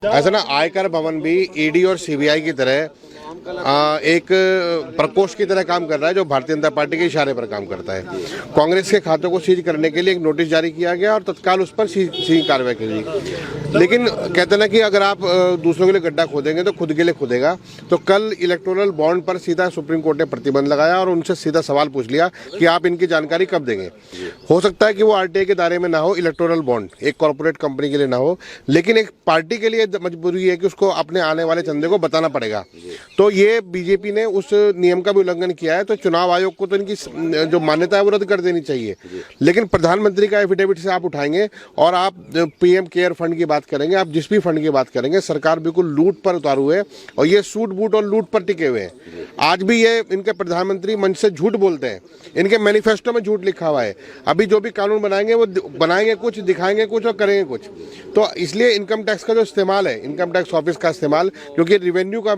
ऐसा ना आयकर भवन भी ईडी और सीबीआई की तरह एक प्रकोष्ठ की तरह काम कर रहा है जो भारतीय जनता पार्टी के इशारे पर काम करता है। कांग्रेस के खातों को सीज करने के लिए एक नोटिस जारी किया गया और तत्काल उस पर सीज कार्रवाई की गई। लेकिन कहते हैं ना कि अगर आप दूसरों के लिए गड्ढा खोदेंगे तो खुद के लिए खुदेगा। तो कल इलेक्टोरल बॉन्ड पर सीधा सुप्रीम कोर्ट ने प्रतिबंध लगाया और उनसे सीधा सवाल पूछ लिया कि आप इनकी जानकारी कब देंगे। हो सकता है कि वो आरटीआई के दायरे में ना हो, इलेक्टोरल बॉन्ड एक कॉर्पोरेट कंपनी के लिए ना हो, लेकिन एक पार्टी के लिए मजबूरी है कि उसको अपने आने वाले चंदे को बताना पड़ेगा। तो ये बीजेपी ने उस नियम का भी उल्लंघन किया है। तो चुनाव आयोग को तो इनकी जो मान्यता है वो रद्द कर देनी चाहिए। लेकिन प्रधानमंत्री का एफिडेविट से आप उठाएंगे और आप पीएम केयर फंड की बात करेंगे, आप जिस भी फंड की बात करेंगे, सरकार बिल्कुल लूट पर उतारू है और ये सूट बूट और लूट पर टिके हुए हैं। आज भी ये इनके प्रधानमंत्री मंच से झूठ बोलते हैं, इनके मैनिफेस्टो में झूठ लिखा हुआ है। अभी जो भी कानून बनाएंगे वो बनाएंगे कुछ, दिखाएंगे कुछ और करेंगे कुछ। तो इसलिए इनकम टैक्स का जो इस्तेमाल है, इनकम टैक्स ऑफिस का इस्तेमाल, क्योंकि रेवेन्यू का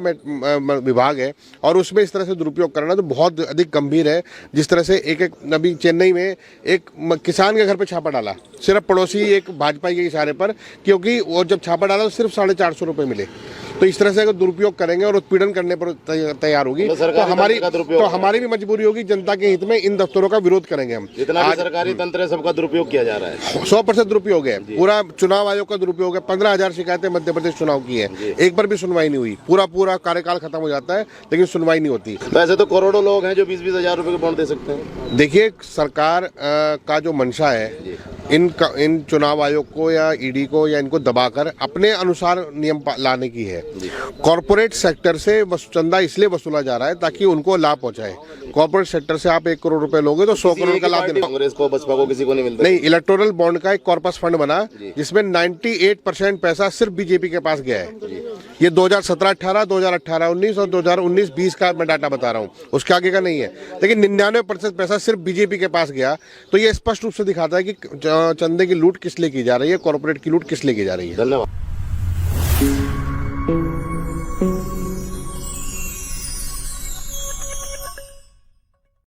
विभाग है और उसमें इस तरह से दुरुपयोग करना तो बहुत अधिक गंभीर है। जिस तरह से एक अभी चेन्नई में एक किसान के घर पे छापा डाला, सिर्फ पड़ोसी एक भाजपा के इशारे पर, क्योंकि वो जब छापा डाला तो सिर्फ 450 रुपए मिले। तो इस तरह से अगर दुरुपयोग करेंगे और उत्पीड़न करने पर तैयार होगी तो हमारी भी मजबूरी होगी, जनता के हित में इन दफ्तरों का विरोध करेंगे हम। जितना भी सरकारी तंत्र है सबका दुरुपयोग किया जा रहा है। 100% दुरुपयोग है। पूरा चुनाव आयोग का दुरुपयोग है। 15,000 शिकायतें मध्य प्रदेश चुनाव की है, एक बार भी सुनवाई नहीं हुई। पूरा कार्यकाल खत्म हो जाता है लेकिन सुनवाई नहीं होती। वैसे तो करोड़ों लोग हैं जो 20-20 हजार रुपए के बॉन्ड दे सकते हैं। देखिए, सरकार का जो मंशा है इन चुनाव आयोग को या ईडी को या इनको दबाकर अपने अनुसार नियम लाने की है। कॉर्पोरेट सेक्टर से चंदा इसलिए वसूला जा रहा है ताकि उनको लाभ पहुंचाए। कॉर्पोरेट सेक्टर से आप 1 करोड़ रुपए लोगे तो 100 करोड़ का लाभ देना। कांग्रेस को, बसपा को, किसी को नहीं मिलता। नहीं, इलेक्टोरल बॉन्ड का एक कॉर्पस फंड बना जिसमें 98% पैसा सिर्फ बीजेपी के पास गया है। ये 2017-18, 2018-19 और 2019-20 का मैं डाटा बता रहा हूँ, उसके आगे का नहीं है। लेकिन 99% पैसा सिर्फ बीजेपी के पास गया। तो ये स्पष्ट रूप से दिखाता है कि चंदे की लूट किस लिए की जा रही है, कॉर्पोरेट की लूट किस लिए की जा रही है। धन्यवाद।